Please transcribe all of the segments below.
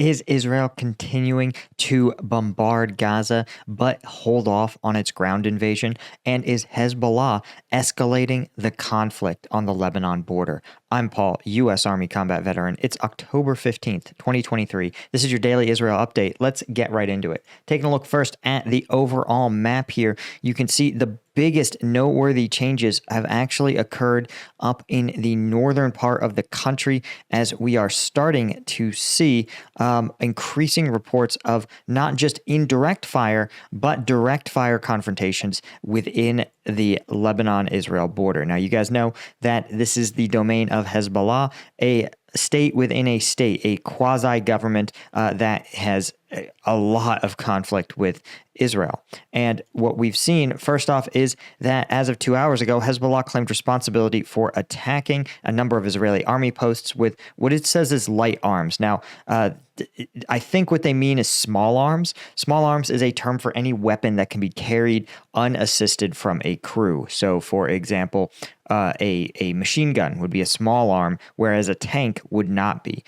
Is Israel continuing to bombard Gaza but hold off on its ground invasion? And is Hezbollah escalating the conflict on the Lebanon border? I'm Paul, U.S. Army combat veteran. It's October 15th, 2023. This is your daily Israel update. Let's get right into it. Taking a look first at the overall map here, you can see the biggest noteworthy changes have actually occurred up in the northern part of the country as we are starting to see increasing reports of not just indirect fire, but direct fire confrontations within the Lebanon-Israel border. Now, you guys know that this is the domain of Hezbollah, a state within a state, a quasi-government that has a lot of conflict with Israel. And what we've seen, first off, is that as of 2 hours ago, Hezbollah claimed responsibility for attacking a number of Israeli army posts with what it says is light arms. Now, I think what they mean is small arms. Small arms is a term for any weapon that can be carried unassisted from a crew. So, for example, a machine gun would be a small arm, whereas a tank would not be.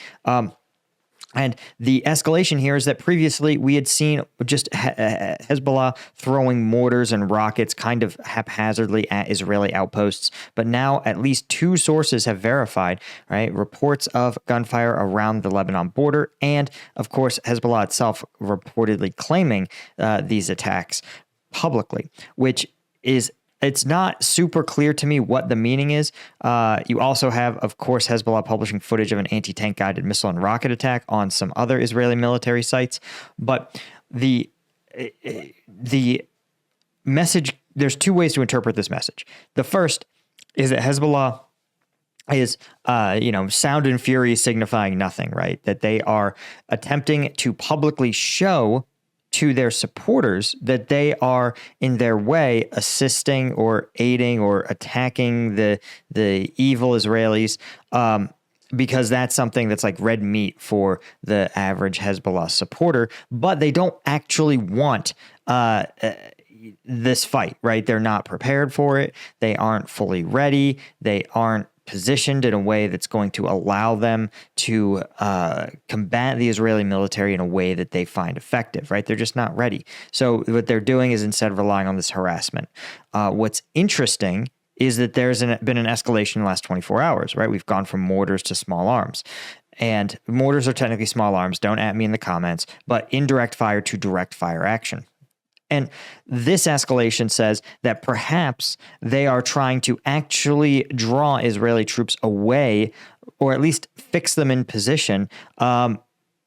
And the escalation here is that previously we had seen just Hezbollah throwing mortars and rockets kind of haphazardly at Israeli outposts. But now at least two sources have verified, right, reports of gunfire around the Lebanon border. And of course, Hezbollah itself reportedly claiming these attacks publicly, which is it's not super clear to me what the meaning is. You also have, of course, Hezbollah publishing footage of an anti-tank guided missile and rocket attack on some other Israeli military sites. But the message, there's two ways to interpret this message. The first is that Hezbollah is, sound and fury signifying nothing, right? That they are attempting to publicly show to their supporters that they are in their way assisting or aiding or attacking the evil Israelis, because that's something that's like red meat for the average Hezbollah supporter, but they don't actually want this fight, right? They're not prepared for it. They aren't fully ready. They aren't positioned in a way that's going to allow them to combat the Israeli military in a way that they find effective, right? They're just not ready. So what they're doing is instead relying on this harassment. What's interesting is that there's been an escalation in the last 24 hours, right? We've gone from mortars to small arms. And mortars are technically small arms. Don't at me in the comments, but indirect fire to direct fire action. And this escalation says that perhaps they are trying to actually draw Israeli troops away, or at least fix them in position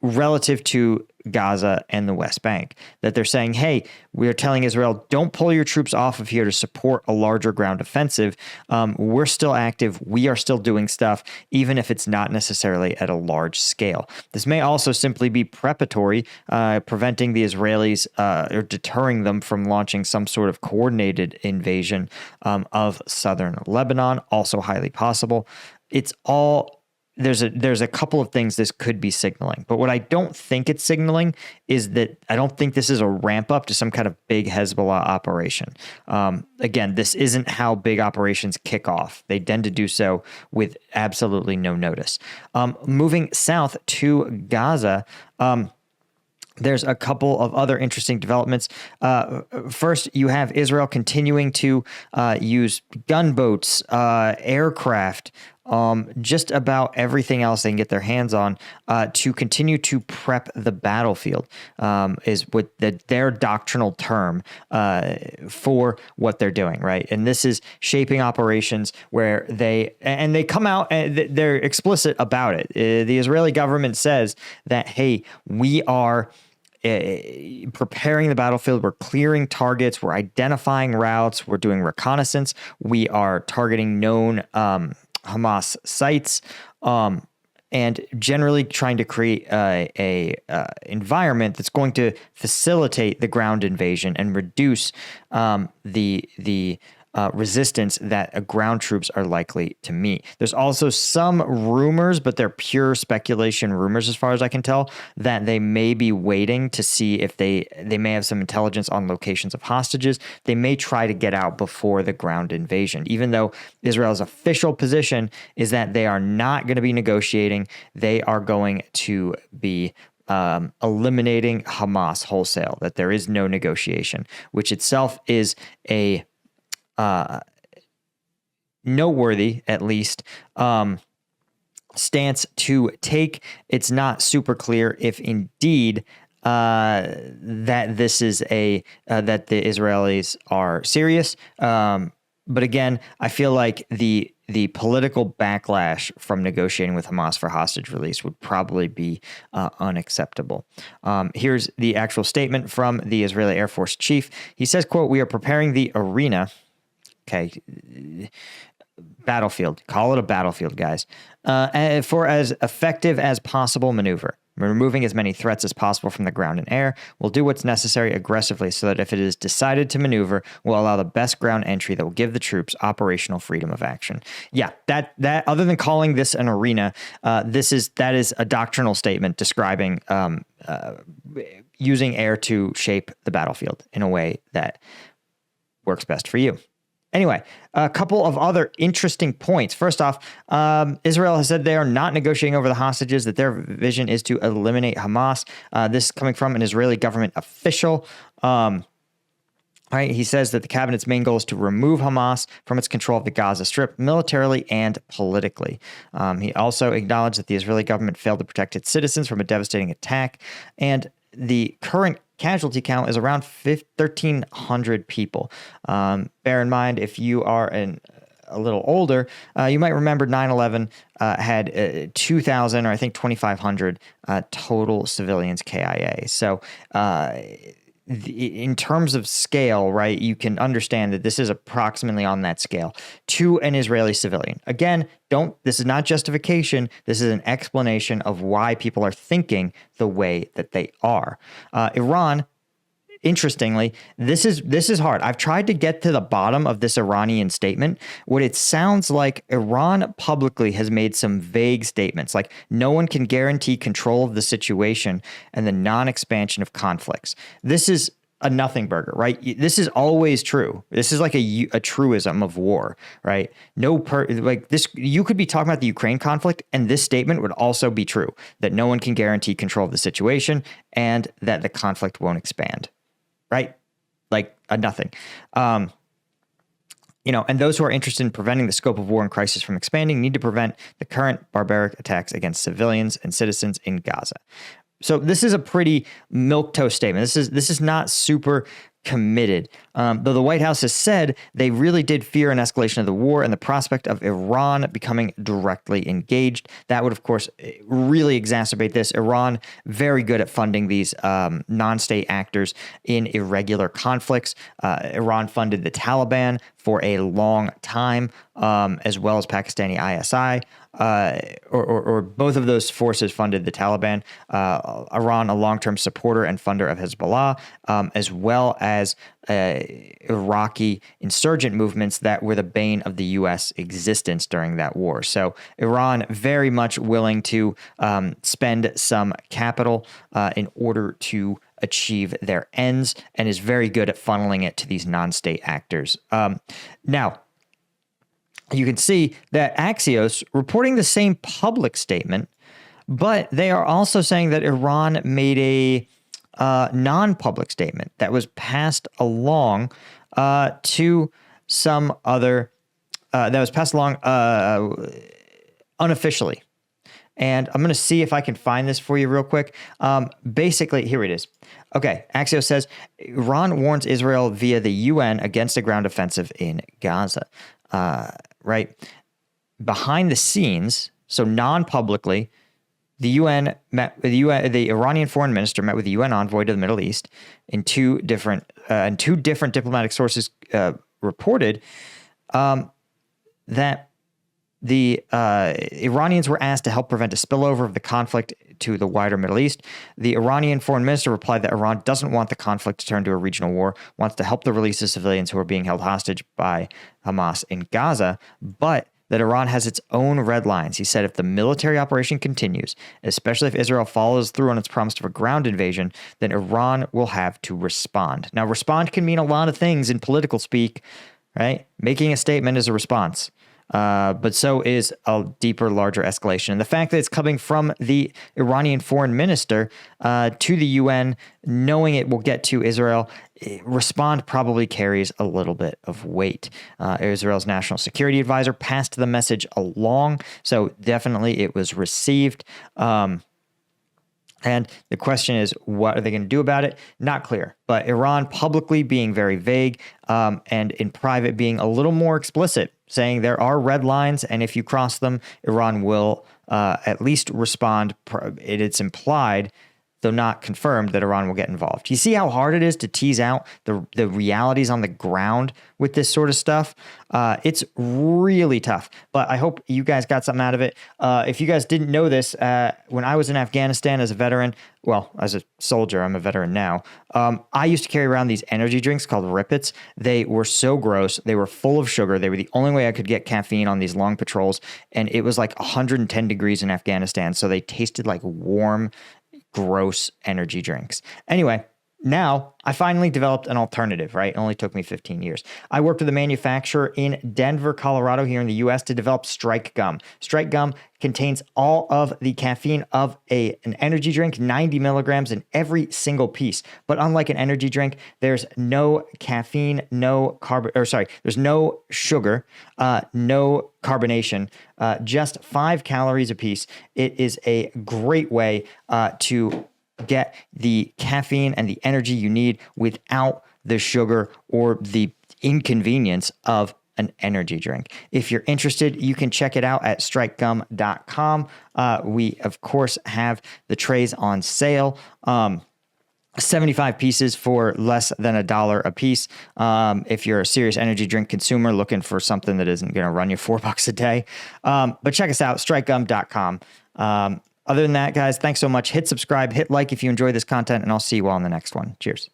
relative to Gaza and the West Bank. That they're saying, hey, we are telling Israel, don't pull your troops off of here to support a larger ground offensive. We're still active. We are still doing stuff, even if it's not necessarily at a large scale. This may also simply be preparatory, preventing the Israelis or deterring them from launching some sort of coordinated invasion of southern Lebanon. Also highly possible. It's all there's a couple of things this could be signaling, but what I don't think it's signaling is that I don't think this is a ramp up to some kind of big Hezbollah operation. Again, this isn't how big operations kick off. They tend to do so with absolutely no notice. Moving south to Gaza, there's a couple of other interesting developments. First, you have Israel continuing to use gunboats, aircraft, just about everything else they can get their hands on to continue to prep the battlefield, is what their doctrinal term for what they're doing, right? And this is shaping operations where they come out and they're explicit about it. The Israeli government says that, hey, we are preparing the battlefield, we're clearing targets, we're identifying routes, we're doing reconnaissance, we are targeting known Hamas sites, and generally trying to create a environment that's going to facilitate the ground invasion and reduce the resistance that ground troops are likely to meet. There's also some rumors, but they're pure speculation rumors as far as I can tell, that they may be waiting to see if they may have some intelligence on locations of hostages. They may try to get out before the ground invasion, even though Israel's official position is that they are not going to be negotiating. They are going to be eliminating Hamas wholesale, that there is no negotiation, which itself is a noteworthy, at least, stance to take. It's not super clear if indeed that this is that the Israelis are serious. But again, I feel like the political backlash from negotiating with Hamas for hostage release would probably be unacceptable. Here's the actual statement from the Israeli Air Force chief. He says, quote, "We are preparing the arena." Okay. Battlefield. Call it a battlefield, guys. For as effective as possible maneuver. We're removing as many threats as possible from the ground and air. We'll do what's necessary aggressively so that if it is decided to maneuver, we'll allow the best ground entry that will give the troops operational freedom of action. Yeah, that other than calling this an arena, that is a doctrinal statement describing using air to shape the battlefield in a way that works best for you. Anyway, a couple of other interesting points. First off, Israel has said they are not negotiating over the hostages, that their vision is to eliminate Hamas. This is coming from an Israeli government official. Right, he says that the cabinet's main goal is to remove Hamas from its control of the Gaza Strip militarily and politically. He also acknowledged that the Israeli government failed to protect its citizens from a devastating attack, and the current casualty count is around 1,300 people. Bear in mind, if you are a little older, you might remember 9/11 had 2,000 or I think 2,500 total civilians KIA. So in terms of scale, right, you can understand that this is approximately on that scale to an Israeli civilian. Again, this is not justification. This is an explanation of why people are thinking the way that they are. Iran, interestingly, this is hard. I've tried to get to the bottom of this Iranian statement. What it sounds like, Iran publicly has made some vague statements, like no one can guarantee control of the situation and the non-expansion of conflicts. This is a nothing burger, right? This is always true. This is like a truism of war, right? Like this, you could be talking about the Ukraine conflict, and this statement would also be true, that no one can guarantee control of the situation and that the conflict won't expand. Right? Like a nothing. And those who are interested in preventing the scope of war and crisis from expanding need to prevent the current barbaric attacks against civilians and citizens in Gaza. So this is a pretty milquetoast statement. This is not super committed. Though the White House has said they really did fear an escalation of the war and the prospect of Iran becoming directly engaged. That would, of course, really exacerbate this. Iran, very good at funding these non-state actors in irregular conflicts. Iran funded the Taliban for a long time, as well as Pakistani ISI. Or both of those forces funded the Taliban. Iran, a long-term supporter and funder of Hezbollah, as well as Iraqi insurgent movements that were the bane of the U.S. existence during that war. So Iran very much willing to spend some capital in order to achieve their ends, and is very good at funneling it to these non-state actors. Now, you can see that Axios reporting the same public statement, but they are also saying that Iran made a non-public statement that was passed along to some other, unofficially. And I'm going to see if I can find this for you real quick. Basically, here it is. Okay, Axios says, Iran warns Israel via the UN against a ground offensive in Gaza. Right? Behind the scenes, so non-publicly, the Iranian foreign minister met with the UN envoy to the Middle East in two different diplomatic sources reported that the Iranians were asked to help prevent a spillover of the conflict to the wider Middle East. The Iranian foreign minister replied that Iran doesn't want the conflict to turn to a regional war, wants to help the release of civilians who are being held hostage by Hamas in Gaza, but that Iran has its own red lines. He said if the military operation continues, especially if Israel follows through on its promise of a ground invasion, then Iran will have to respond. Now, respond can mean a lot of things in political speak, right? Making a statement is a response. but so is a deeper, larger escalation. And the fact that it's coming from the Iranian foreign minister to the UN, knowing it will get to Israel, respond probably carries a little bit of weight. Israel's national security advisor passed the message along, so definitely it was received. And the question is, what are they going to do about it? Not clear. But Iran publicly being very vague and in private being a little more explicit, saying there are red lines, and if you cross them, Iran will at least respond. It's implied, though not confirmed, that Iran will get involved. You see how hard it is to tease out the realities on the ground with this sort of stuff? It's really tough, but I hope you guys got something out of it. If you guys didn't know this, when I was in Afghanistan as a veteran, well, as a soldier, I'm a veteran now, I used to carry around these energy drinks called Rippets. They were so gross. They were full of sugar. They were the only way I could get caffeine on these long patrols, and it was like 110 degrees in Afghanistan, so they tasted like warm, gross energy drinks. Anyway, now I finally developed an alternative, right? It only took me 15 years. I worked with a manufacturer in Denver, Colorado, here in the US to develop Strike Gum. Strike Gum contains all of the caffeine of an energy drink, 90 milligrams in every single piece. But unlike an energy drink, there's no caffeine, there's no sugar, no carbonation, just 5 calories a piece. It is a great way to get the caffeine and the energy you need without the sugar or the inconvenience of an energy drink. If you're interested, you can check it out at strikegum.com. We, of course, have the trays on sale. 75 pieces for less than $1 a piece. If you're a serious energy drink consumer looking for something that isn't going to run you $4 a day. But check us out, strikegum.com. Other than that, guys, thanks so much. Hit subscribe, hit like if you enjoy this content, and I'll see you all in the next one. Cheers.